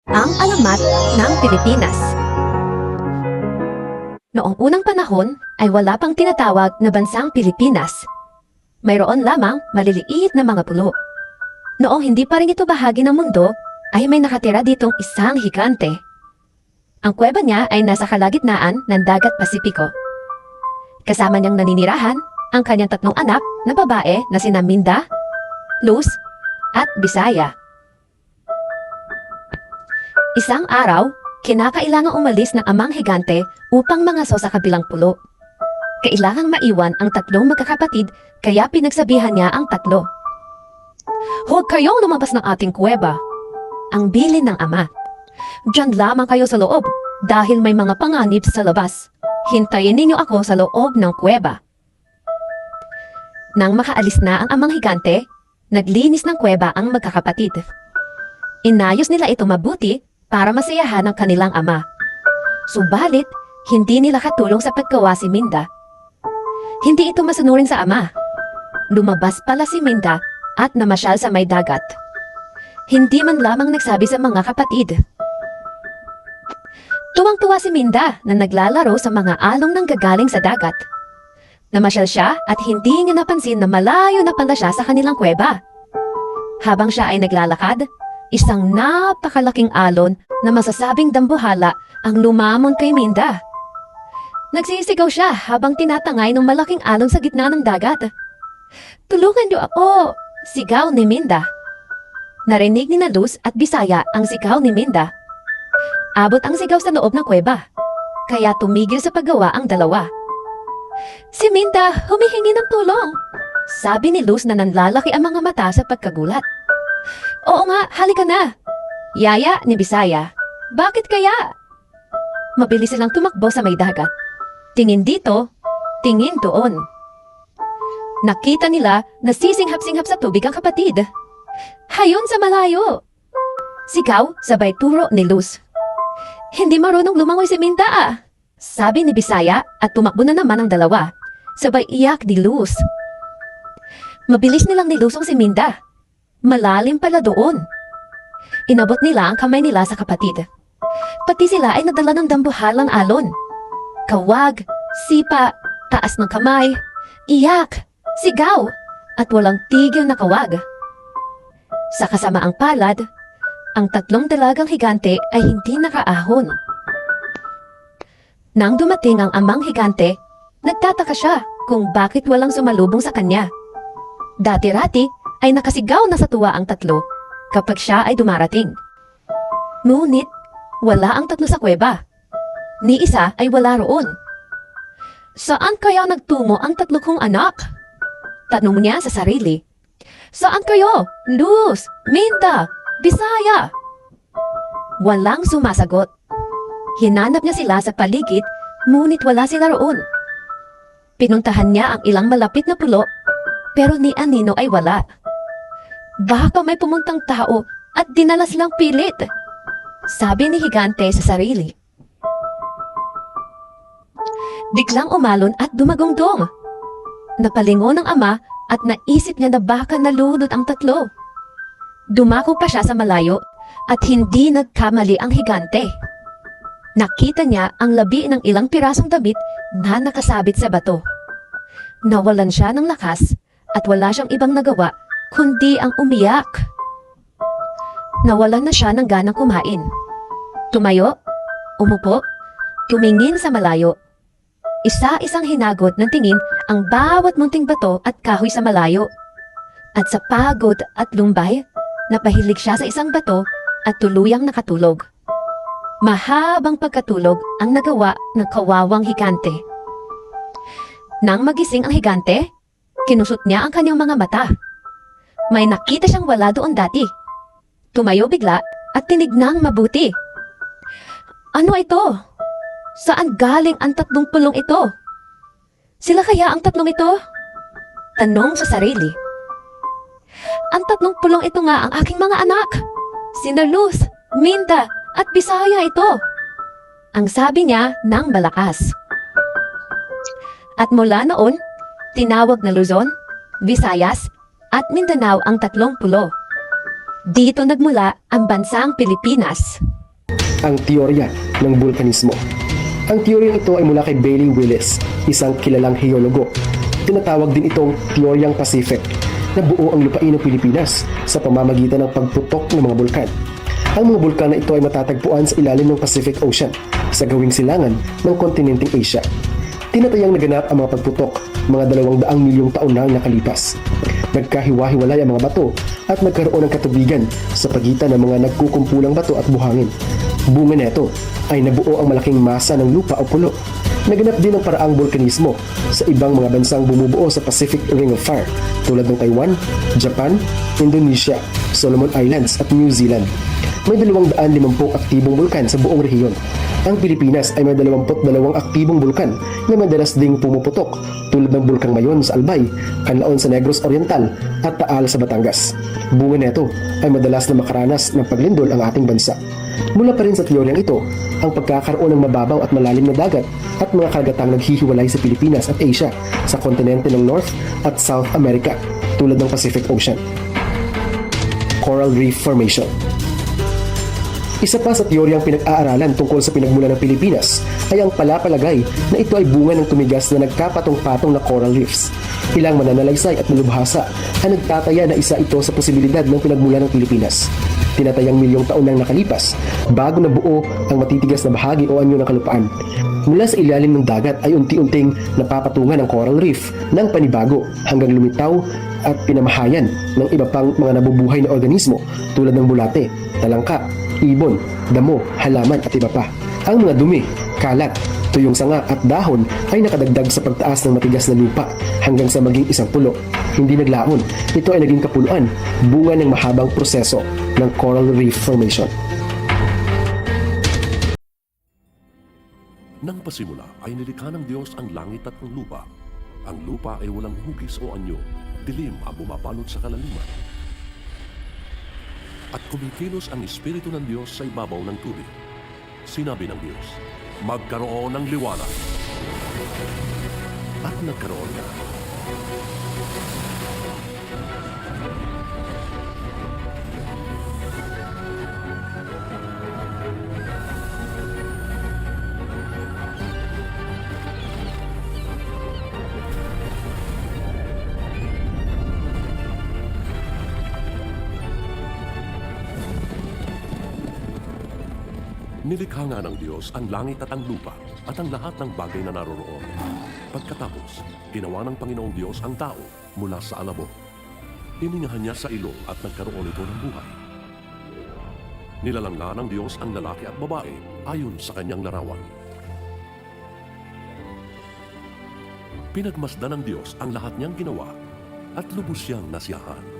Ang alamat ng Pilipinas. Noong unang panahon ay wala pang tinatawag na bansang Pilipinas. Mayroon lamang maliliit na mga pulo. Noong hindi pa rin ito bahagi ng mundo, ay may nakatira ditong isang higante. Ang kuweba niya ay nasa kalagitnaan ng dagat Pasipiko. Kasama niyang naninirahan ang kanyang tatlong anak na babae na sina Minda, Luz, at Bisaya. Isang araw, kinakailangang umalis ng amang higante upang mangaso sa kabilang pulo. Kailangang maiwan ang tatlong magkakapatid kaya pinagsabihan niya ang tatlo. "Huwag kayong lumabas ng ating kuweba," ang bilin ng ama. "Diyan lamang kayo sa loob dahil may mga panganib sa labas. Hintayin ninyo ako sa loob ng kuweba." Nang makaalis na ang amang higante, naglinis ng kuweba ang magkakapatid. Inayos nila ito mabuti para masayahan ang kanilang ama. Subalit, hindi nila katulong sa paggawa si Minda. Hindi ito masunurin sa ama. Lumabas pala si Minda at namasyal sa may dagat. Hindi man lamang nagsabi sa mga kapatid. Tuwang-tuwa si Minda na naglalaro sa mga along nang gagaling sa dagat. Namasyal siya at hindi niya napansin na malayo na pala siya sa kanilang kuweba. Habang siya ay naglalakad, isang napakalaking alon na masasabing dambuhala ang lumamon kay Minda. Nagsisigaw siya habang tinatangay ng malaking alon sa gitna ng dagat. "Tulungan niyo ako!" sigaw ni Minda. Narinig ni Luz at Bisaya ang sigaw ni Minda. Abot ang sigaw sa loob ng kuweba, kaya tumigil sa paggawa ang dalawa. "Si Minda humihingi ng tulong," sabi ni Luz na nanlalaki ang mga mata sa pagkagulat. "Oo nga, halika na." Yaya ni Bisaya. "Bakit kaya?" Mabilis silang tumakbo sa may dagat. Tingin dito, tingin doon. Nakita nila na sisinghap-singhap sa tubig ang kapatid. "Hayon sa malayo!" Sigaw sabay turo ni Luz. "Hindi marunong lumangoy si Minda ah," sabi ni Bisaya at tumakbo na naman ang dalawa. Sabay iyak ni Luz. Mabilis nilang nilusong si Minda. Malalim pala doon. Inabot nila ang kamay nila sa kapatid. Pati sila ay nadala ng dambuhalang alon. Kawag, sipa, taas ng kamay, iyak, sigaw, at walang tigil na kawag. Sa kasamaang palad, ang tatlong dalagang higante ay hindi nakaahon. Nang dumating ang amang higante, nagtataka siya kung bakit walang sumalubong sa kanya. Dati-rati ay nakasigaw na sa tuwa ang tatlo kapag siya ay dumarating. Ngunit, wala ang tatlo sa kuweba. Ni isa ay wala roon. "Saan kaya nagtungo ang tatlo kong anak?" tanong niya sa sarili. "Saan kayo? Luz, Minda, Bisaya?" Walang sumasagot. Hinanap niya sila sa paligid, ngunit wala sila roon. Pinuntahan niya ang ilang malapit na pulo, pero ni anino ay wala. "Baka may pumuntang tao at dinala silang pilit," sabi ni higante sa sarili. Biglang umalon at dumagongdong. Napalingon ng ama at naisip niya na baka nalunod ang tatlo. Dumako pa siya sa malayo at hindi nagkamali ang higante. Nakita niya ang labi ng ilang pirasong damit na nakasabit sa bato. Nawalan siya ng lakas at wala siyang ibang nagawa kundi ang umiyak. Nawalan na siya ng ganang kumain. Tumayo, umupo, tumingin sa malayo. Isa-isang hinagot ng tingin ang bawat munting bato at kahoy sa malayo. At sa pagod at lumbay, napahilig siya sa isang bato at tuluyang nakatulog. Mahabang pagkatulog ang nagawa ng kawawang higante. Nang magising ang higante, kinusot niya ang kanyang mga mata. May nakita siyang wala doon dati. Tumayo bigla at tinignang mabuti. "Ano ito? Saan galing ang tatlong pulong ito? Sila kaya ang tatlong ito?" tanong sa sarili. "Ang tatlong pulong ito nga ang aking mga anak. Sina Luz, Minda, at Bisaya ito," ang sabi niya ng malakas. At mula noon, tinawag na Luzon, Visayas, at Mindanao ang tatlong pulo. Dito nagmula ang bansang Pilipinas. Ang teorya ng bulkanismo. Ang teoryang ito ay mula kay Bailey Willis, isang kilalang heologo. Tinatawag din itong teoryang Pacific, na buo ang lupain ng Pilipinas sa pamamagitan ng pagputok ng mga bulkan. Ang mga bulkan na ito ay matatagpuan sa ilalim ng Pacific Ocean, sa gawing silangan ng kontinenteng Asia. Tinatayang naganap ang mga pagputok mga 200 milyong taon na ang nakalipas. Nagkahiwa-hiwalay ang mga bato at nagkaroon ng katubigan sa pagitan ng mga nagkukumpulang bato at buhangin. Bunga nito ay nabuo ang malaking masa ng lupa o pulo. Naganap din ang paraang bulkanismo sa ibang mga bansang bumubuo sa Pacific Ring of Fire tulad ng Taiwan, Japan, Indonesia, Solomon Islands at New Zealand. May 250 aktibong bulkan sa buong rehiyon. Ang Pilipinas ay may 22 aktibong bulkan na madalas ding pumuputok tulad ng Bulkang Mayon sa Albay, Canlaon sa Negros Oriental at Taal sa Batangas. Bunga nito ay madalas na makaranas ng paglindol ang ating bansa. Mula pa rin sa teoryang ito, ang pagkakaroon ng mababaw at malalim na dagat at mga karagatang naghihiwalay sa Pilipinas at Asia sa kontinente ng North at South America tulad ng Pacific Ocean. Coral Reef Formation. Isa pa sa teoryang pinag-aaralan tungkol sa pinagmulan ng Pilipinas ay ang palapalagay na ito ay bunga ng tumigas na nagkapatong-patong na coral reefs. Ilang mananalaysay at malubhasa ang nagtataya na isa ito sa posibilidad ng pinagmulan ng Pilipinas. Tinatayang milyong taon nang nakalipas bago nabuo ang matitigas na bahagi o anyo ng kalupaan. Mula sa ilalim ng dagat ay unti-unting napapatungan ang coral reef ng panibago hanggang lumitaw at pinamahayan ng iba pang mga nabubuhay na organismo tulad ng bulate, talangka, ibon, damo, halaman at iba pa. Ang mga dumi, kalat, tuyong sanga at dahon ay nakadagdag sa pagtaas ng matigas na lupa hanggang sa maging isang pulo. Hindi naglaon, ito ay naging kapuluan, bunga ng mahabang proseso ng Coral Reef Formation. Nang pasimula ay nilikha ng Diyos ang langit at ang lupa. Ang lupa ay walang hugis o anyo, dilim ang bumabalot sa kalaliman. At kumikilos ang Espiritu ng Diyos sa ibabaw ng tubig. Sinabi ng Diyos, magkaroon ng liwanag. At nagkaroon na. Nilikha nga ng Diyos ang langit at ang lupa at ang lahat ng bagay na naroroon. Pagkatapos, ginawa ng Panginoong Diyos ang tao mula sa alabo. Hiningahan niya sa ilong at nagkaroon ito ng buhay. Nilalangga ng Diyos ang lalaki at babae ayon sa kanyang larawan. Pinagmasdan ng Diyos ang lahat niyang ginawa at lubos siyang nasiyahan.